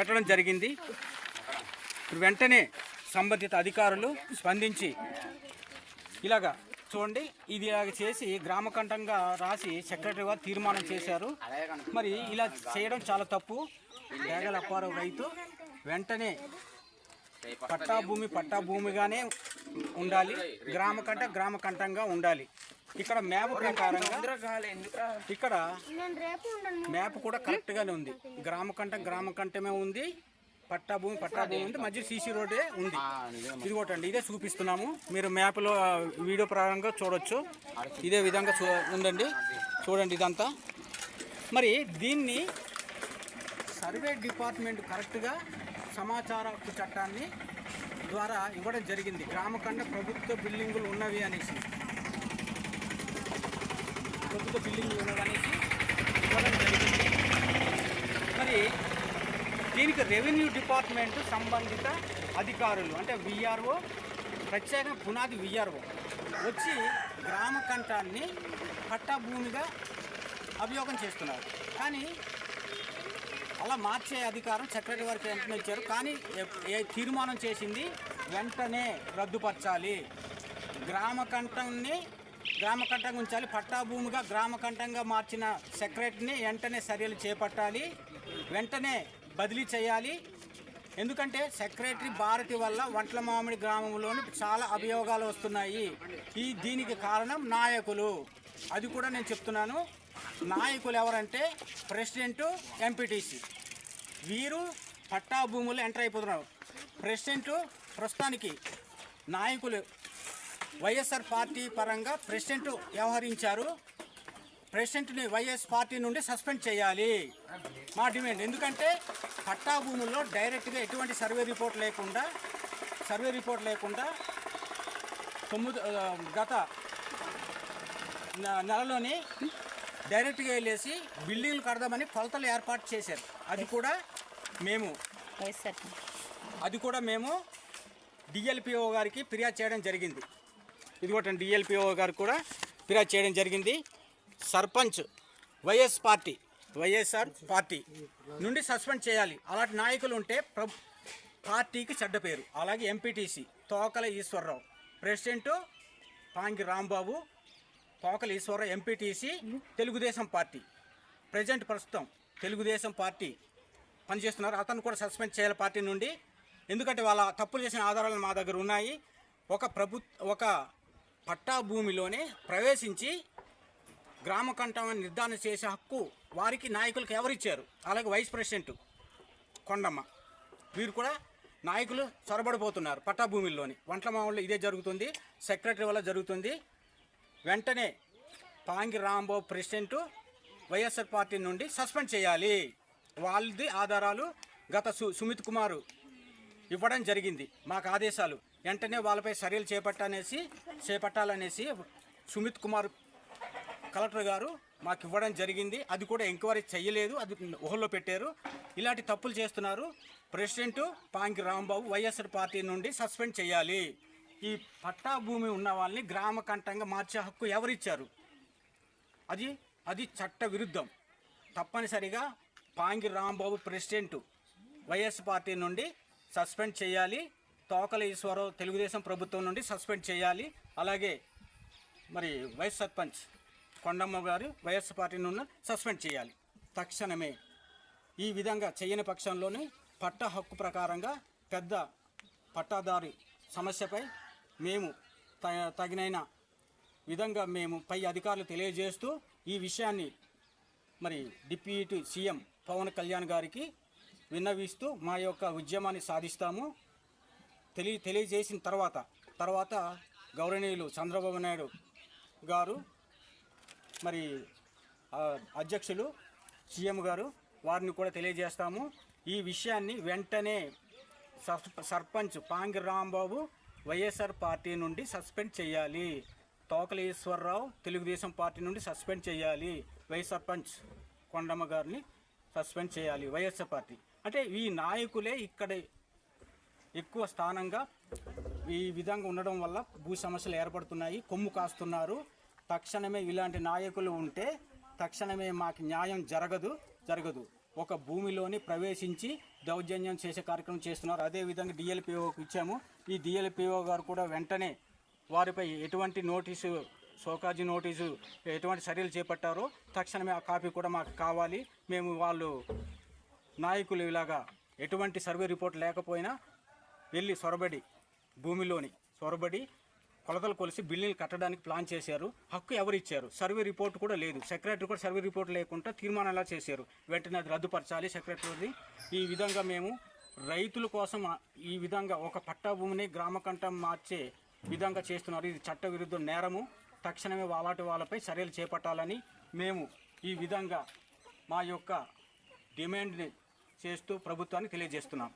పెట్టడం జరిగింది. వెంటనే సంబంధిత అధికారులు స్పందించి ఇలాగా చూడండి, ఇది ఇలాగ చేసి గ్రామకంఠంగా రాసి సెక్రటరీ వారు తీర్మానం చేశారు. మరి ఇలా చేయడం చాలా తప్పు. డేగల అప్పారావు రైతు వెంటనే పట్టాభూమిగానే ఉండాలి, గ్రామకంఠంగా ఉండాలి. ఇక్కడ మ్యాప్ ప్రకారంగా ఇక్కడ మ్యాప్ కూడా కరెక్ట్గానే ఉంది. గ్రామకంఠమే ఉంది, పట్టాభూమి ఉంది, మధ్య సీసీ రోడ్డే ఉంది. ఇది ఒకటండి, ఇదే చూపిస్తున్నాము. మీరు మ్యాప్లో వీడియో ప్రకారంగా చూడొచ్చు. ఇదే విధంగా ఉందండి, చూడండి ఇదంతా. మరి దీన్ని సర్వే డిపార్ట్మెంట్ కరెక్ట్గా సమాచార హక్కు చట్టాన్ని ద్వారా ఇవ్వడం జరిగింది. గ్రామకంఠ ప్రభుత్వ బిల్డింగులు ఉన్నవి అనేసి ఇవ్వడం జరిగింది. మరి దీనికి రెవెన్యూ డిపార్ట్మెంట్ సంబంధిత అధికారులు అంటే విఆర్ఓ, ప్రత్యేక పునాది విఆర్ఓ వచ్చి గ్రామకంఠాన్ని పట్టాభూమిగా అభియోగం చేస్తున్నారు. కానీ అలా మార్చే అధికారం సెక్రటరీ వారికి వెంటనే ఇచ్చారు. కానీ తీర్మానం చేసింది వెంటనే రద్దుపరచాలి, గ్రామకంఠంగా ఉంచాలి. పట్టాభూమిగా గ్రామకంఠంగా మార్చిన సెక్రటరీని వెంటనే చర్యలు చేపట్టాలి, వెంటనే బదిలీ చేయాలి. ఎందుకంటే సెక్రటరీ భారతి వల్ల వంట్ల మామిడి గ్రామంలోని చాలా అభియోగాలు వస్తున్నాయి. దీనికి కారణం నాయకులు. అది కూడా నేను చెప్తున్నాను. నాయకులు ఎవరంటే ప్రెసిడెంటు, ఎంపీటీసీ, వీరు పట్టాభూములు ఎంటర్ అయిపోతున్నారు. ప్రెసిడెంటు ప్రస్తుతానికి నాయకులు వైఎస్ఆర్ పార్టీ పరంగా ప్రెసిడెంట్ వ్యవహరించారు. ప్రెసిడెంట్ని వైఎస్ పార్టీ నుండి సస్పెండ్ చేయాలి మా డిమాండ్. ఎందుకంటే పట్టాభూముల్లో డైరెక్ట్గా ఎటువంటి సర్వే రిపోర్ట్ లేకుండా గత నెలలోని డైరెక్ట్గా వెళ్ళేసి బిల్డింగ్లు కడదామని కొలతలు ఏర్పాటు చేశారు. అది కూడా మేము డిఎల్పిఓ గారికి ఫిర్యాదు చేయడం జరిగింది. ఇదిగోటండి, డిఎల్పిఓ గారు కూడా ఫిర్యాదు చేయడం జరిగింది. సర్పంచ్ వైఎస్ఆర్ పార్టీ నుండి సస్పెండ్ చేయాలి. అలాంటి నాయకులు ఉంటే పార్టీకి చెడ్డ పేరు. అలాగే ఎంపీటీసీ తోకల ఈశ్వరరావు, ప్రెసిడెంటు పాంగి రాంబాబు, తోకల ఈశ్వరరావు ఎంపీటీసీ తెలుగుదేశం పార్టీ, ప్రస్తుతం తెలుగుదేశం పార్టీ పనిచేస్తున్నారు. అతను కూడా సస్పెండ్ చేయాలి పార్టీ నుండి. ఎందుకంటే వాళ్ళ తప్పులు చేసిన ఆధారాలు మా దగ్గర ఉన్నాయి. ఒక పట్టాభూమిలోనే ప్రవేశించి గ్రామకంఠాన్ని నిర్ధారణ చేసే హక్కు వారికి నాయకులకు ఎవరిచ్చారు? అలాగే వైస్ ప్రెసిడెంట్ కొండమ్మ, వీరు కూడా నాయకులు చొరబడిపోతున్నారు పట్టాభూమిలోని. వంట్ల మామిడిలో ఇదే జరుగుతుంది, సెక్రటరీ వల్ల జరుగుతుంది. వెంటనే పాంగి రాంబాబు ప్రెసిడెంటు వైఎస్ఆర్ పార్టీ నుండి సస్పెండ్ చేయాలి. వాళ్ళది ఆధారాలు గత సుమిత్ కుమార్ ఇవ్వడం జరిగింది, మాకు ఆదేశాలు. వెంటనే వాళ్ళపై చర్యలు చేపట్టాలనేసి సుమిత్ కుమార్ కలెక్టర్ గారు మాకు ఇవ్వడం జరిగింది. అది కూడా ఎంక్వైరీ చేయలేదు, అది ఊహల్లో పెట్టారు. ఇలాంటి తప్పులు చేస్తున్నారు. ప్రెసిడెంటు పాంగి రాంబాబు వైఎస్ఆర్ పార్టీ నుండి సస్పెండ్ చేయాలి. ఈ పట్టాభూమి ఉన్న వాళ్ళని గ్రామకంఠంగా మార్చే హక్కు ఎవరిచ్చారు? అది చట్ట విరుద్ధం. తప్పనిసరిగా Pangi Rambabu president YS party నుండి సస్పెండ్ చేయాలి. తోకల ఈశ్వరరావు తెలుగుదేశం ప్రభుత్వం నుండి సస్పెండ్ చేయాలి. అలాగే మరి వైస్ సర్పంచ్ కొండమ్మ గారు వైఎస్ పార్టీ నుండి సస్పెండ్ చేయాలి తక్షణమే. ఈ విధంగా చేయని పక్షంలోనే పట్టా హక్కు ప్రకారంగా పెద్ద పట్టాదారి సమస్యపై మేము తగినైన విధంగా మేము పై అధికారులు తెలియజేస్తూ ఈ విషయాన్ని మరి డిప్యూటీ సీఎం పవన్ కళ్యాణ్ గారికి విన్నవిస్తూ మా యొక్క ఉద్యమాన్ని సాధిస్తాము. తెలియజేసిన తర్వాత గౌరవనీయులు చంద్రబాబు నాయుడు గారు మరి అధ్యక్షులు సీఎం గారు వారిని కూడా తెలియజేస్తాము. ఈ విషయాన్ని వెంటనే సర్పంచ్ పాంగి రాంబాబు వైఎస్ఆర్ పార్టీ నుండి సస్పెండ్ చేయాలి. తోకల ఈశ్వరరావు తెలుగుదేశం పార్టీ నుండి సస్పెండ్ చేయాలి. వైస్ సర్పంచ్ కొండమ్మ గారిని సస్పెండ్ చేయాలి. వైఎస్ఆర్ పార్టీ అంటే ఈ నాయకులే ఇక్కడ ఎక్కువ స్థానంగా ఈ విధంగా ఉండడం వల్ల భూ సమస్యలు ఏర్పడుతున్నాయి, కొమ్ము కాస్తున్నారు. తక్షణమే ఇలాంటి నాయకులు ఉంటే తక్షణమే మాకు న్యాయం జరగదు. ఒక భూమిలోని ప్రవేశించి దౌర్జన్యం చేసే కార్యక్రమం చేస్తున్నారు. అదేవిధంగా డిఎల్పిఓకి ఇచ్చాము. ఈ డిఎల్పిఓ గారు కూడా వెంటనే వారిపై ఎటువంటి నోటీసు, షోకాజీ నోటీసు, ఎటువంటి చర్యలు చేపట్టారో తక్షణమే ఆ కాపీ కూడా మాకు కావాలి. మేము వాళ్ళు నాయకులు ఇలాగా ఎటువంటి సర్వే రిపోర్ట్ లేకపోయినా వెళ్ళి భూమిలోని సొరబడి కొలతలు కొలిసి బిల్డింగ్లు కట్టడానికి ప్లాన్ చేశారు. హక్కు ఎవరు ఇచ్చారు? సర్వే రిపోర్ట్ కూడా లేదు. సెక్రటరీ కూడా సర్వే రిపోర్ట్ లేకుండా తీర్మానం ఎలా చేశారు? వెంటనే అది రద్దుపరచాలి సెక్రటరీ. ఈ విధంగా మేము రైతుల కోసం ఈ విధంగా ఒక పట్టా భూమిని గ్రామకంఠం మార్చే విధంగా చేస్తున్నారు. ఇది చట్టవిరుద్ధ నేరము. తక్షణమే అలాంటి వాళ్ళపై చర్యలు చేపట్టాలని మేము ఈ విధంగా మా యొక్క డిమాండ్ని చేస్తూ ప్రభుత్వానికి తెలియజేస్తున్నాం.